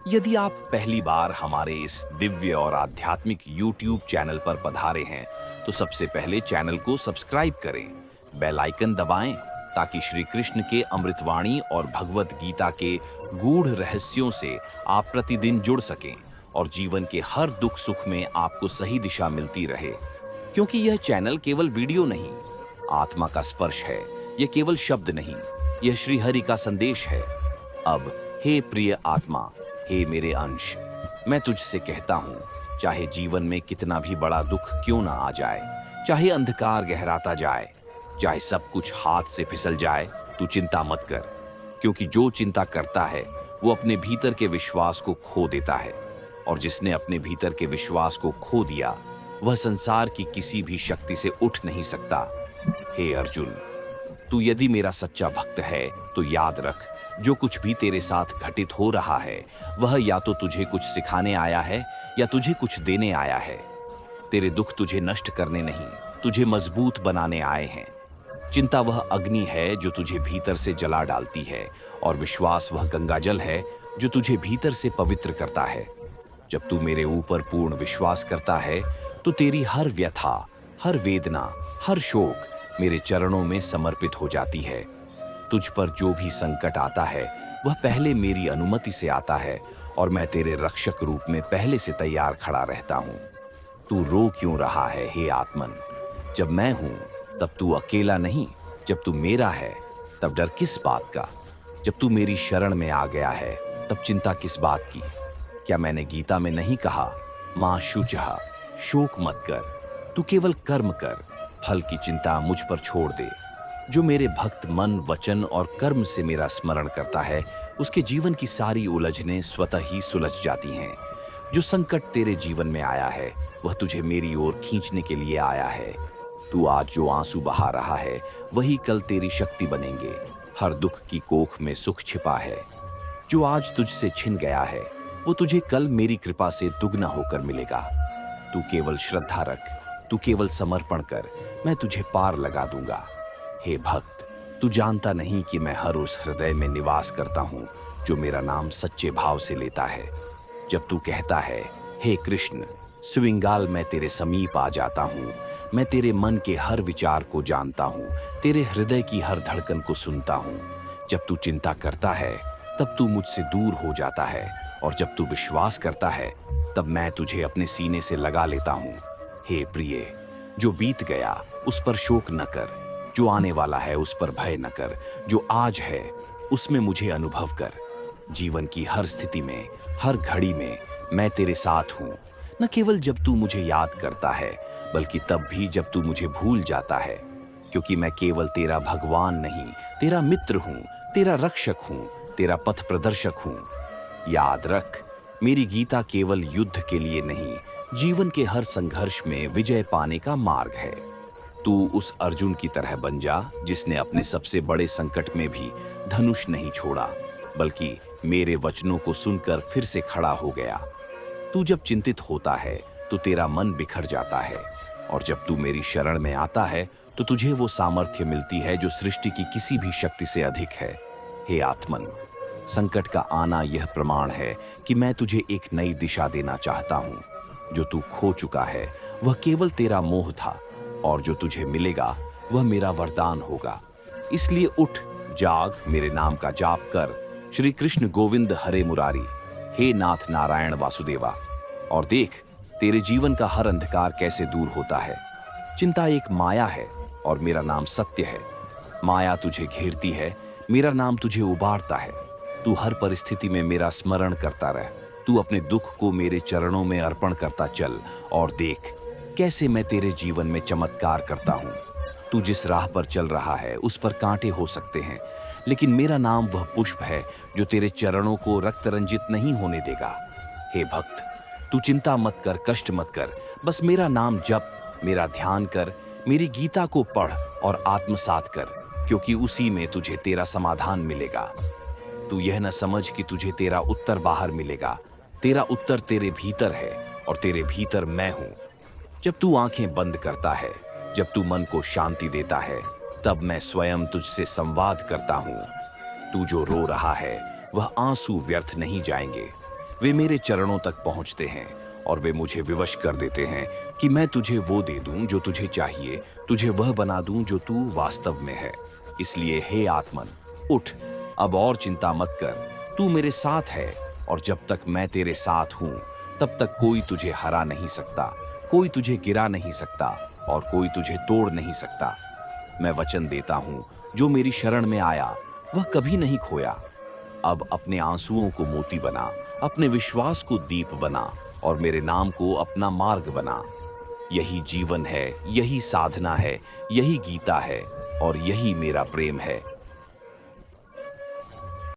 यदि आप पहली बार हमारे इस दिव्य और आध्यात्मिक YouTube चैनल पर पधारे हैं, तो सबसे पहले चैनल को सब्सक्राइब करें, बेल आइकन दबाएं ताकि श्री कृष्ण के अमृतवाणी और भगवत गीता के गूढ़ रहस्यों से आप प्रतिदिन जुड़ सकें और जीवन के हर दुख सुख में आपको सही दिशा मिलती रहे। क्योंकि यह चैनल केवल वीडियो नहीं, आत्मा का स्पर्श है। यह केवल शब्द नहीं, यह श्री हरि का संदेश है। अब हे प्रिय आत्मा, हे मेरे अंश, मैं तुझसे कहता हूँ, चाहे जीवन में कितना भी बड़ा दुख क्यों ना आ जाए, चाहे अंधकार गहराता जाए, चाहे सब कुछ हाथ से फिसल जाए, तू चिंता मत कर। क्योंकि जो चिंता करता है वो अपने भीतर के विश्वास को खो देता है, और जिसने अपने भीतर के विश्वास को खो दिया वह संसार की किसी भी शक्ति से उठ नहीं सकता। हे अर्जुन, तू यदि मेरा सच्चा भक्त है तो याद रख, जो कुछ भी तेरे साथ घटित हो रहा है वह या तो तुझे कुछ सिखाने आया है या तुझे कुछ देने आया है। तेरे दुख तुझे नष्ट करने नहीं, तुझे मजबूत बनाने आए हैं। चिंता वह अग्नि है जो तुझे भीतर से जला डालती है, और विश्वास वह गंगाजल है जो तुझे भीतर से पवित्र करता है। जब तू मेरे ऊपर पूर्ण विश्वास करता है तो तेरी हर व्यथा, हर वेदना, हर शोक मेरे चरणों में समर्पित हो जाती है। तुझ पर जो भी संकट आता है वह पहले मेरी अनुमति से आता है, और मैं तेरे रक्षक रूप में पहले से तैयार खड़ा रहता हूँ। तू रो क्यों रहा है हे आत्मन? जब मैं हूँ तब तू अकेला नहीं, जब तू मेरा है तब डर किस बात का? जब तू मेरी शरण में आ गया है तब चिंता किस बात की? क्या मैंने गीता में नहीं कहा, माँ शुचः, शोक मत कर, तू केवल कर्म कर, फल की चिंता मुझ पर छोड़ दे। जो मेरे भक्त मन, वचन और कर्म से मेरा स्मरण करता है उसके जीवन की सारी उलझनें स्वतः ही सुलझ जाती हैं। जो संकट तेरे जीवन में आया है वह तुझे मेरी ओर खींचने के लिए आया है। तू आज जो आंसू बहा रहा है वही कल तेरी शक्ति बनेंगे। हर दुख की कोख में सुख छिपा है। जो आज तुझसे छिन गया है वो तुझे कल मेरी कृपा से दुगना होकर मिलेगा। तू केवल श्रद्धा रख, तू केवल समर्पण कर, मैं तुझे पार लगा दूंगा। हे भक्त, तू जानता नहीं कि मैं हर उस हृदय में निवास करता हूँ जो मेरा नाम सच्चे भाव से लेता है। जब तू कहता है हे कृष्ण, स्विंगाल मैं तेरे समीप आ जाता हूँ। मैं तेरे मन के हर विचार को जानता हूँ, तेरे हृदय की हर धड़कन को सुनता हूँ। जब तू चिंता करता है तब तू मुझसे दूर हो जाता है, और जब तू विश्वास करता है तब मैं तुझे अपने सीने से लगा लेता हूँ। हे प्रिय, जो बीत गया उस पर शोक न कर, जो आने वाला है उस पर भय न कर, जो आज है उसमें मुझे अनुभव कर। जीवन की हर स्थिति में, हर घड़ी में मैं तेरे साथ हूँ। न केवल जब तू मुझे याद करता है बल्कि तब भी जब तू मुझे भूल जाता है। क्योंकि मैं केवल तेरा भगवान नहीं, तेरा मित्र हूँ, तेरा रक्षक हूँ, तेरा पथ प्रदर्शक हूँ। याद रख, मेरी गीता केवल युद्ध के लिए नहीं, जीवन के हर संघर्ष में विजय पाने का मार्ग है। तू उस अर्जुन की तरह बन जा जिसने अपने सबसे बड़े संकट में भी धनुष नहीं छोड़ा, बल्कि मेरे वचनों को सुनकर फिर से खड़ा हो गया। तू जब चिंतित होता है तो तेरा मन बिखर जाता है, और जब तू मेरी शरण में आता है तो तुझे वो सामर्थ्य मिलती है जो सृष्टि की किसी भी शक्ति से अधिक है। हे आत्मन, संकट का आना यह प्रमाण है कि मैं तुझे एक नई दिशा देना चाहता हूँ। जो तू खो चुका है वह केवल तेरा मोह था, और जो तुझे मिलेगा वह मेरा वरदान होगा। इसलिए उठ, जाग, मेरे नाम का जाप कर, श्री कृष्ण गोविंद हरे मुरारी, हे नाथ नारायण वासुदेवा, और देख तेरे जीवन का हर अंधकार कैसे दूर होता है। चिंता एक माया है और मेरा नाम सत्य है। माया तुझे घेरती है, मेरा नाम तुझे उबारता है। तू हर परिस्थिति में मेरा स्मरण करता रह। तू अपने दुख को मेरे चरणों में अर्पण करता चल, और देख कैसे मैं तेरे जीवन में चमत्कार करता हूँ। तू जिस राह पर चल रहा है उस पर कांटे हो सकते हैं, लेकिन मेरा नाम वह पुष्प है जो तेरे चरणों को रक्त रंजित नहीं होने देगा। हे भक्त, तू चिंता मत कर, कष्ट मत कर, बस मेरा नाम जप, मेरा ध्यान कर, मेरी गीता को पढ़ और आत्मसात कर, क्योंकि उसी में तुझे तेरा समाधान मिलेगा। तू यह न समझ कि तुझे तेरा उत्तर बाहर मिलेगा। तेरा उत्तर तेरे भीतर है, और तेरे भीतर मैं हूं। जब तू आंखें बंद करता है, जब तू मन को शांति देता है, तब मैं स्वयं तुझसे संवाद करता हूं। तू जो रो रहा है वह आंसू व्यर्थ नहीं जाएंगे, वे मेरे चरणों तक पहुंचते हैं और वे मुझे विवश कर देते हैं कि मैं तुझे वो दे दूं जो तुझे चाहिए, तुझे वह बना दूं जो तू वास्तव में है। इसलिए हे आत्मन, उठ, अब और चिंता मत कर, तू मेरे साथ है और जब तक मैं तेरे साथ हूं तब तक कोई तुझे हरा नहीं सकता, कोई तुझे गिरा नहीं सकता और कोई तुझे तोड़ नहीं सकता। मैं वचन देता हूं, जो मेरी शरण में आया वह कभी नहीं खोया। अब अपने आंसुओं को मोती बना, अपने विश्वास को दीप बना और मेरे नाम को अपना मार्ग बना। यही जीवन है, यही साधना है, यही गीता है और यही मेरा प्रेम है।